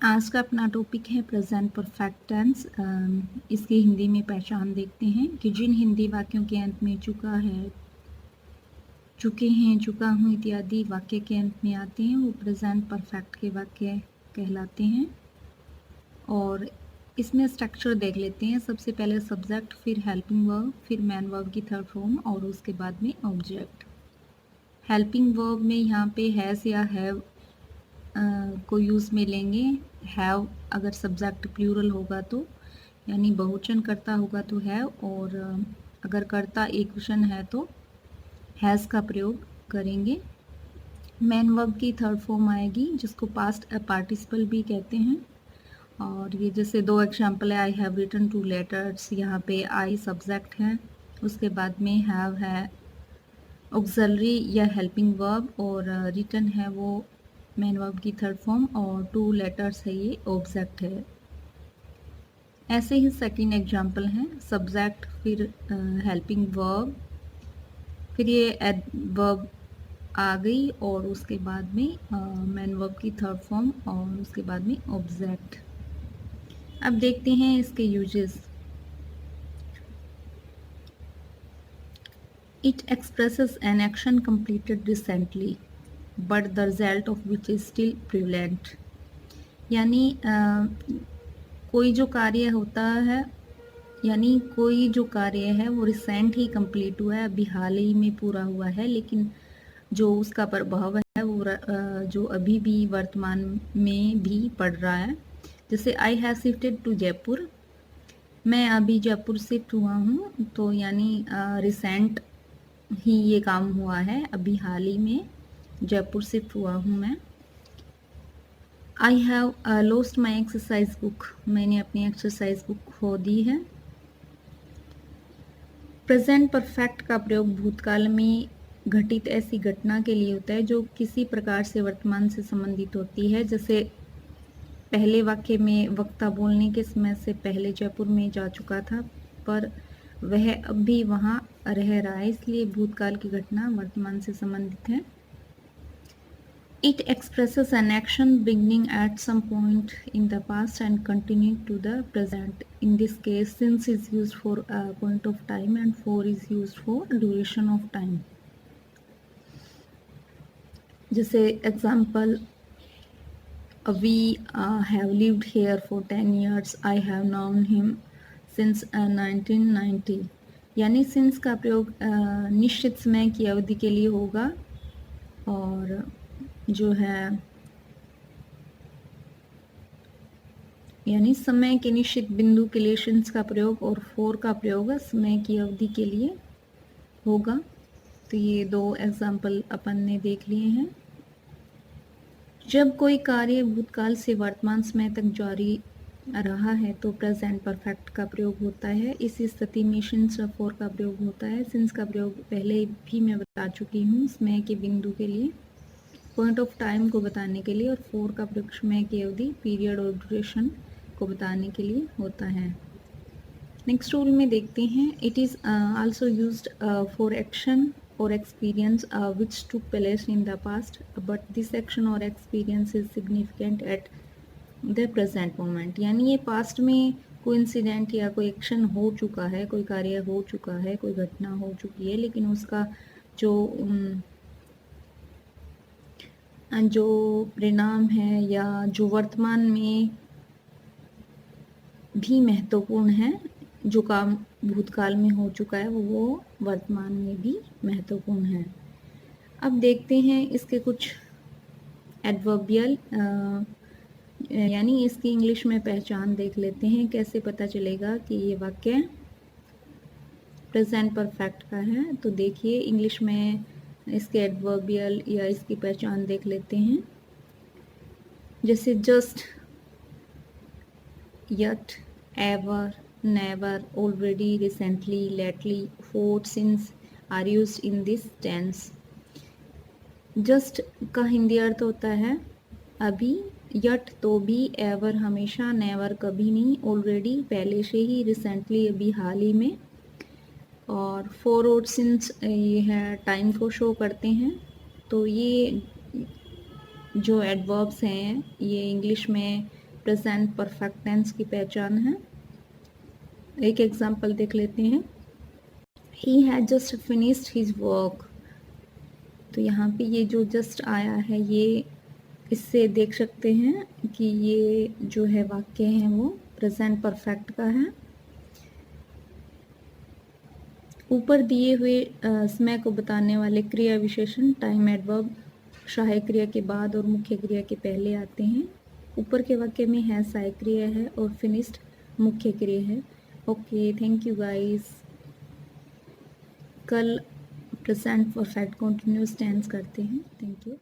आज का अपना टॉपिक है प्रेजेंट परफेक्ट टेंस। इसकी हिंदी में पहचान देखते हैं कि जिन हिंदी वाक्यों के अंत में चुका है, चुके हैं, चुका हूँ इत्यादि वाक्य के अंत में आते हैं वो प्रेजेंट परफेक्ट के वाक्य कहलाते हैं। और इसमें स्ट्रक्चर देख लेते हैं। सबसे पहले सब्जेक्ट, फिर हेल्पिंग वर्ब, फिर मैन वर्ब की थर्ड फॉर्म और उसके बाद में ऑब्जेक्ट। हेल्पिंग वर्ब में यहाँ पे हैज़ या हैव को यूज़ में लेंगे। हैव अगर सब्जेक्ट प्लूरल होगा तो, यानी बहुवचन करता होगा तो हैव, और अगर करता एक वचन है तो हैज़ का प्रयोग करेंगे। मैन वर्ब की थर्ड फॉर्म आएगी जिसको पास्ट पार्टिसिपल भी कहते हैं। और ये जैसे दो एग्जाम्पल है, I have written two letters, यहाँ पे आई सब्जेक्ट है, उसके बाद में हैव है ऑक्सिलरी या हेल्पिंग वर्ब, और रिटन है वो मैन वर्ब की थर्ड फॉर्म, और टू लेटर्स है ये ऑब्जेक्ट है। ऐसे ही सेकंड एग्जांपल है, सब्जेक्ट फिर हेल्पिंग वर्ब, फिर ये एडवर्ब आ गई और उसके बाद में मैन वर्ब की थर्ड फॉर्म और उसके बाद में ऑब्जेक्ट। अब देखते हैं इसके uses. It expresses an action completed recently but the result of which is still prevalent। यानी कोई जो कार्य होता है, यानी कोई जो कार्य है वो रिसेंट ही कंप्लीट हुआ है, अभी हाल ही में पूरा हुआ है, लेकिन जो उसका प्रभाव है वो जो अभी भी वर्तमान में भी पड़ रहा है। जैसे I have shifted to Jaipur, मैं अभी जयपुर शिफ्ट हुआ हूँ, तो यानी रिसेंट ही ये काम हुआ है, अभी हाल ही में जयपुर शिफ्ट हुआ हूँ मैं। I have lost my exercise book, मैंने अपनी एक्सरसाइज बुक खो दी है। प्रेजेंट परफेक्ट का प्रयोग भूतकाल में घटित ऐसी घटना के लिए होता है जो किसी प्रकार से वर्तमान से संबंधित होती है। जैसे पहले वाक्य में वक्ता बोलने के समय से पहले जयपुर में जा चुका था, पर वह अब भी वहाँ रह रहा है, इसलिए भूतकाल की घटना वर्तमान से संबंधित है। It expresses an action beginning at some point in the past and continuing to the present. In this case, since is used for a point of time and for is used for duration of time. जैसे example, we have lived here for 10 years. I have known him since 1990. यानी since का प्रयोग निश्चित समय की अवधि के लिए होगा, और जो है यानी समय के निश्चित बिंदु के लिए सिंस का प्रयोग और फोर का प्रयोग समय की अवधि के लिए होगा। तो ये दो एग्जाम्पल अपन ने देख लिए हैं। जब कोई कार्य भूतकाल से वर्तमान समय तक जारी रहा है तो प्रेजेंट परफेक्ट का प्रयोग होता है। इस स्थिति में सिंस और फोर का प्रयोग होता है। सिंस का प्रयोग पहले भी मैं बता चुकी हूँ, समय के बिंदु के लिए, पॉइंट ऑफ टाइम को बताने के लिए, और फोर का प्रयोग समय की अवधि, पीरियड और ड्यूरेशन को बताने के लिए होता है। नेक्स्ट रूल में देखते हैं, it is also used for action और experience which took place in the past but this action और experience is significant at the present moment. यानी ये पास्ट में कोई इंसिडेंट या कोई एक्शन हो चुका है, कोई कार्य हो चुका है, कोई घटना हो चुकी है, लेकिन उसका जो परिणाम है या जो वर्तमान में भी महत्वपूर्ण है, जो काम भूतकाल में हो चुका है वो वर्तमान में भी महत्वपूर्ण है। अब देखते हैं इसके कुछ एडवर्बियल यानी इसकी इंग्लिश में पहचान देख लेते हैं। कैसे पता चलेगा कि ये वाक्य प्रेजेंट परफेक्ट का है, तो देखिए इंग्लिश में इसके एडवर्बियल या इसकी पहचान देख लेते हैं। जैसे just, yet, ever, never, already, recently, lately, for, since are used in this tense। just का हिंदी अर्थ होता है अभी, yet तो भी, ever हमेशा, never कभी नहीं, already पहले से ही, recently अभी हाल ही में, और for और since ये है टाइम को शो करते हैं। तो ये जो एडवर्ब्स हैं ये इंग्लिश में प्रेजेंट परफेक्ट टेंस की पहचान है। एक एग्जांपल देख लेते हैं। He had just finished his work. तो यहाँ पे ये जो जस्ट आया है, ये इससे देख सकते हैं कि ये जो है वाक्य है वो प्रेजेंट परफेक्ट का है। ऊपर दिए हुए समय को बताने वाले क्रिया विशेषण टाइम एडवर्ब सहायक क्रिया के बाद और मुख्य क्रिया के पहले आते हैं। ऊपर के वाक्य में है सहायक क्रिया है और फिनिश्ड मुख्य क्रिया है। Okay, thank you guys. कल प्रेजेंट परफेक्ट कंटिन्यूअस टेंस करते हैं। Thank you.